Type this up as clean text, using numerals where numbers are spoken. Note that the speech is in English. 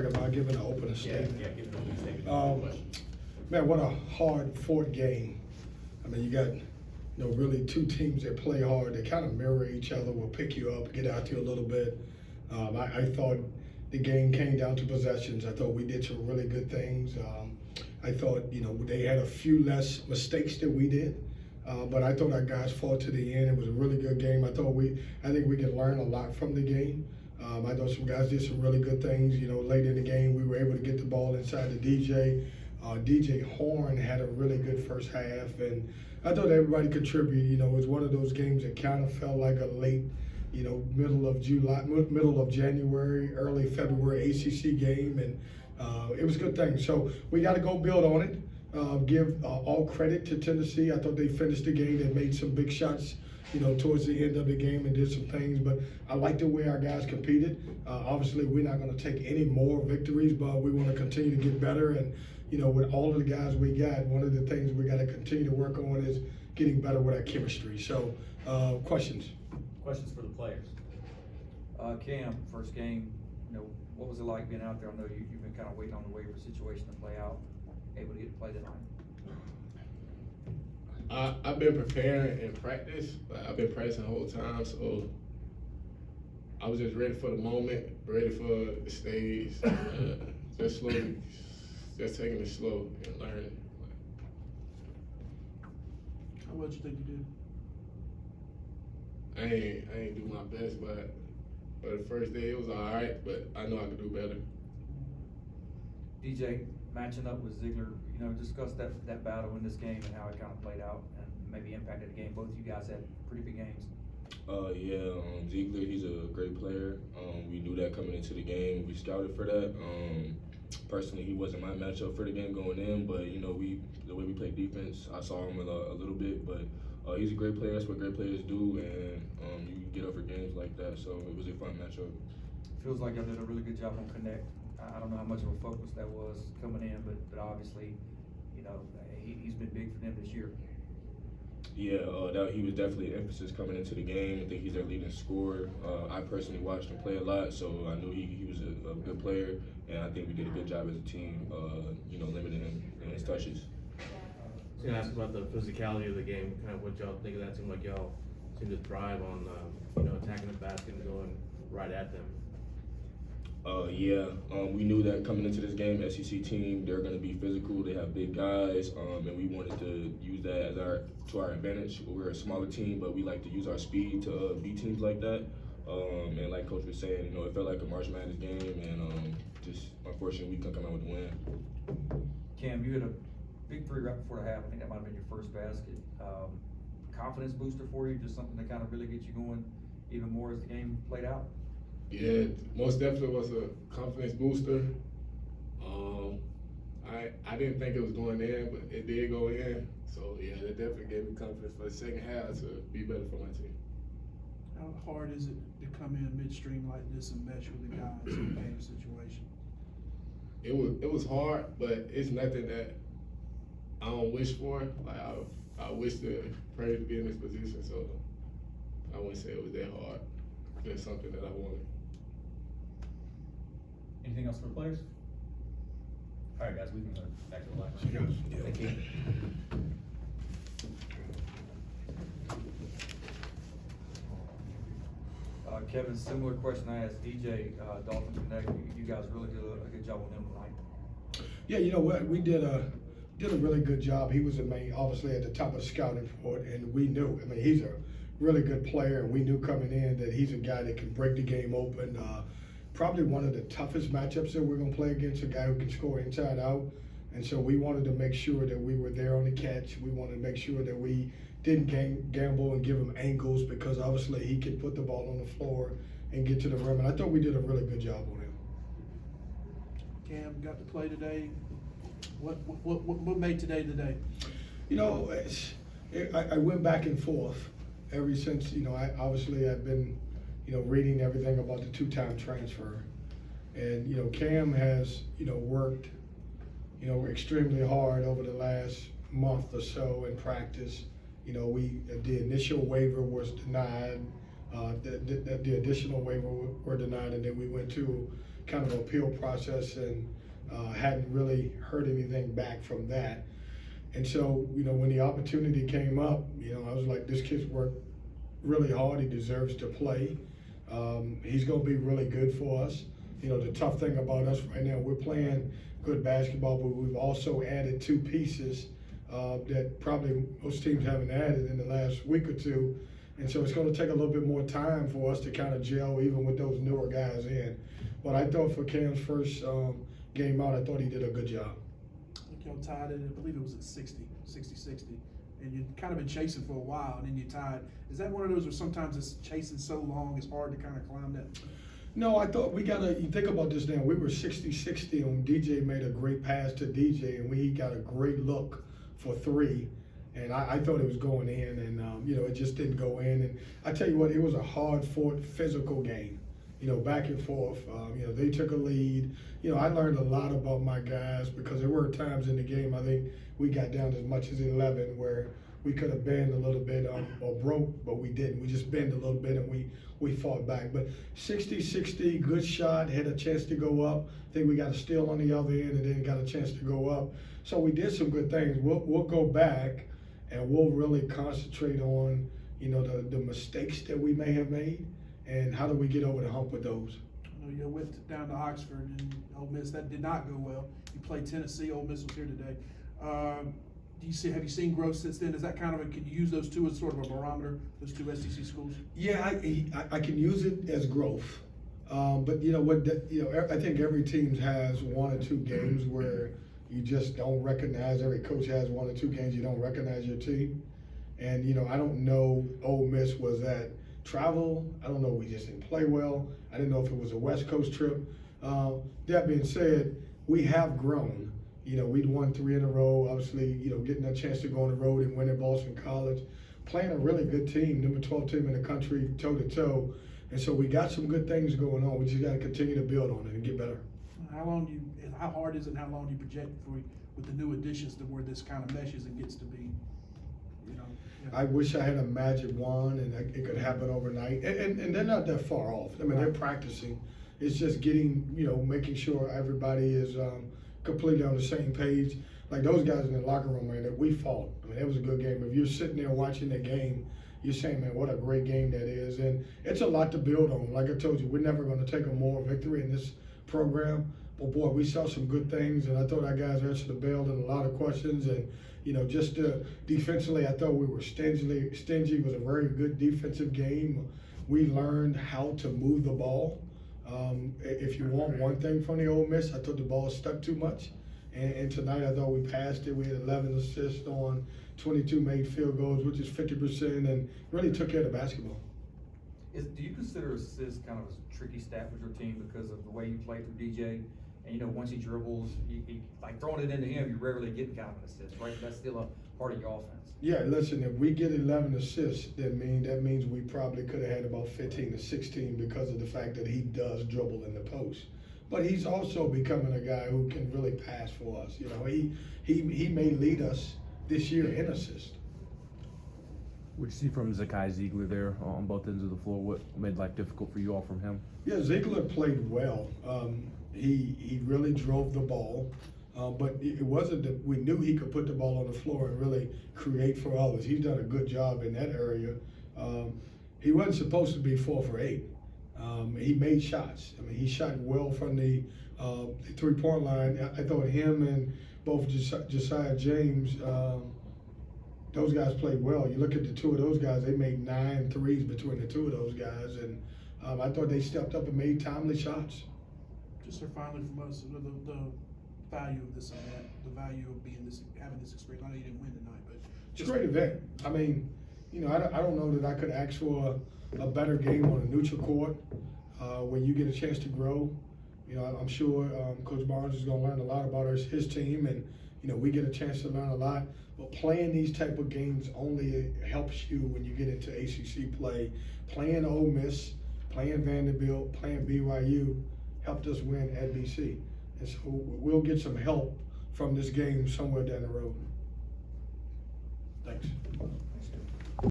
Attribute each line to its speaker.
Speaker 1: Craig, about giving an opening statement.
Speaker 2: Yeah, give an opening statement.
Speaker 1: Man, what a hard-fought game. I mean, you got really two teams that play hard. They kind of mirror each other, will pick you up, get out to you a little bit. I thought the game came down to possessions. I thought we did some really good things. I thought, they had a few less mistakes than we did. But I thought our guys fought to the end. It was a really good game. I think we can learn a lot from the game. I thought some guys did some really good things. Late in the game, we were able to get the ball inside the DJ. DJ Horne had a really good first half, and I thought everybody contributed. It was one of those games that kind of felt like a late, middle of January, early February ACC game, and it was a good thing. So we got to go build on it. Give all credit to Tennessee. I thought they finished the game. They made some big shots, towards the end of the game and did some things. But I like the way our guys competed. Obviously, we're not going to take any more victories, but we want to continue to get better. And with all of the guys we got, one of the things we got to continue to work on is getting better with our chemistry. So, questions?
Speaker 2: Questions for the players. Kam, first game, what was it like being out there? I know you've been kind of waiting on the waiver situation to play out. Able to get to play tonight?
Speaker 3: I've been preparing in practice. I've been practicing the whole time, so I was just ready for the moment, ready for the stage. Just slowly, just taking it slow and learning.
Speaker 4: How well did you think you did?
Speaker 3: I ain't do my best, but for the first day it was all right. But I know I could do better.
Speaker 2: DJ, matching up with Ziegler, discuss that battle in this game and how it kind of played out and maybe impacted the game. Both of you guys had pretty big games.
Speaker 5: Ziegler, he's a great player. We knew that coming into the game. We scouted for that. Personally, he wasn't my matchup for the game going in, but the way we play defense, I saw him a little bit. But he's a great player. That's what great players do, and you get over games like that. So it was a fun matchup.
Speaker 2: Feels like y'all did a really good job on connect. I don't know how much of a focus that was coming in, but obviously, he's been big for them this year.
Speaker 5: Yeah, he was definitely an emphasis coming into the game. I think he's their leading scorer. I personally watched him play a lot, so I knew he was a good player, and I think we did a good job as a team, limiting him in his touches.
Speaker 6: I was going to ask about the physicality of the game, kind of what y'all think of that. Seemed like y'all seem to thrive on, attacking the basket and going right at them.
Speaker 5: We knew that coming into this game, SEC team, they're going to be physical. They have big guys, and we wanted to use that to our advantage. We're a smaller team, but we like to use our speed to beat teams like that. And like Coach was saying, it felt like a March Madness game, and just unfortunately we couldn't come out with the win.
Speaker 2: Kam, you had a big three right before the half. I think that might have been your first basket. Confidence booster for you, just something to kind of really get you going even more as the game played out?
Speaker 3: Yeah, most definitely was a confidence booster. I didn't think it was going in, but it did go in. So yeah, that definitely gave me confidence for the second half to be better for my team.
Speaker 4: How hard is it to come in midstream like this and mesh with the guys in a game situation?
Speaker 3: It was hard, but it's nothing that I don't wish for. Like I wish to pray to be in this position, so I wouldn't say it was that hard. It's something that I wanted.
Speaker 2: Anything else for players? All right, guys, we can go back to the line. Thank you. Kevin, similar question I asked DJ, Dolphin Connect. You guys really did a good job with them tonight.
Speaker 1: Yeah, you know what? We did a really good job. He was obviously at the top of the scouting report, and we knew. I mean, he's a really good player, and we knew coming in that he's a guy that can break the game open. Probably one of the toughest matchups that we're going to play against, a guy who can score inside out. And so we wanted to make sure that we were there on the catch. We wanted to make sure that we didn't gamble and give him angles, because obviously he can put the ball on the floor and get to the rim. And I thought we did a really good job on him.
Speaker 4: Kam, got to play today. What made today?
Speaker 1: I went back and forth ever since, I've been, reading everything about the two-time transfer. And, Kam has, worked, extremely hard over the last month or so in practice. The initial waiver was denied. The additional waiver were denied, and then we went to, kind of appeal process and hadn't really heard anything back from that. And so, when the opportunity came up, I was like, this kid's worked really hard. He deserves to play. He's going to be really good for us. The tough thing about us right now, we're playing good basketball, but we've also added 2 pieces that probably most teams haven't added in the last week or two. And so it's going to take a little bit more time for us to kind of gel even with those newer guys in. But I thought for Cam's first game out, I thought he did a good job.
Speaker 4: Y'all tied it, I believe it was at 60, and you'd kind of been chasing for a while, and then you tied. Is that one of those where sometimes it's chasing so long, it's hard to kind of climb that?
Speaker 1: No, I thought you think about this now, we were 60-60 and DJ made a great pass to DJ, and we got a great look for 3. And I thought it was going in, and it just didn't go in. And I tell you what, it was a hard-fought, physical game. Back and forth. They took a lead. I learned a lot about my guys because there were times in the game I think we got down as much as 11 where we could have bent a little bit or broke, but we didn't. We just bent a little bit and we fought back. But 60-60, good shot, had a chance to go up. I think we got a steal on the other end and then got a chance to go up. So we did some good things. We'll go back and we'll really concentrate on the mistakes that we may have made. And how do we get over the hump with those?
Speaker 4: I know you went down to Oxford and Ole Miss. That did not go well. You played Tennessee. Ole Miss was here today. Have you seen growth since then? Is that kind of can you use those 2 as sort of a barometer? Those 2 SEC schools?
Speaker 1: Yeah, I can use it as growth. But I think every team has 1 or 2 games where you just don't recognize. Every coach has 1 or 2 games you don't recognize your team. And I don't know. Ole Miss was at travel. I don't know, we just didn't play well. I didn't know if it was a West Coast trip. That being said, we have grown. We'd won 3 in a row, obviously, getting a chance to go on the road and win at Boston College, playing a really good team, number 12 team in the country, toe to toe. And so we got some good things going on. We just got to continue to build on it and get better.
Speaker 4: How hard is it and how long do you project with the new additions to where this kind of meshes and gets to be?
Speaker 1: I wish I had a magic wand and it could happen overnight. And they're not that far off. I mean, they're practicing. It's just getting, making sure everybody is completely on the same page. Like those guys in the locker room, man, that we fought. I mean, it was a good game. If you're sitting there watching the game, you're saying, man, what a great game that is. And it's a lot to build on. Like I told you, we're never going to take a moral victory in this program. But boy, we saw some good things, and I thought our guys answered the bell and a lot of questions. And just defensively, I thought we were stingy. It was a very good defensive game. We learned how to move the ball. If you want one thing from the Ole Miss, I thought the ball stuck too much. And tonight, I thought we passed it. We had 11 assists on 22 made field goals, which is 50%, and really took care of the basketball.
Speaker 2: Do you consider assists kind of a tricky stat with your team because of the way you play through DJ? And once he dribbles, he like throwing it into him, you rarely get kind of an assist, right? That's still a part of your offense.
Speaker 1: Yeah, listen, if we get 11 assists, that means we probably could have had about 15 to 16 because of the fact that he does dribble in the post. But he's also becoming a guy who can really pass for us. He may lead us this year in assists.
Speaker 7: What you see from Zakai Ziegler there on both ends of the floor? What made life difficult for you all from him?
Speaker 1: Yeah, Ziegler played well. He really drove the ball, but it wasn't that we knew he could put the ball on the floor and really create for others. He's done a good job in that area. He wasn't supposed to be 4 for 8. He made shots. I mean, he shot well from the 3-point line. I thought him and both Josiah James, those guys played well. You look at the 2 of those guys, they made 9 threes between the 2 of those guys, and I thought they stepped up and made timely shots.
Speaker 4: Just finally from us, the value of this event, the value of having this experience. I know you didn't win tonight, but
Speaker 1: it's a great event. I mean, I don't know that I could ask for a better game on a neutral court where you get a chance to grow. I'm sure Coach Barnes is going to learn a lot about his team, and we get a chance to learn a lot. But playing these type of games only helps you when you get into ACC play. Playing Ole Miss, playing Vanderbilt, playing BYU helped us win at BC. And so we'll get some help from this game somewhere down the road. Thanks.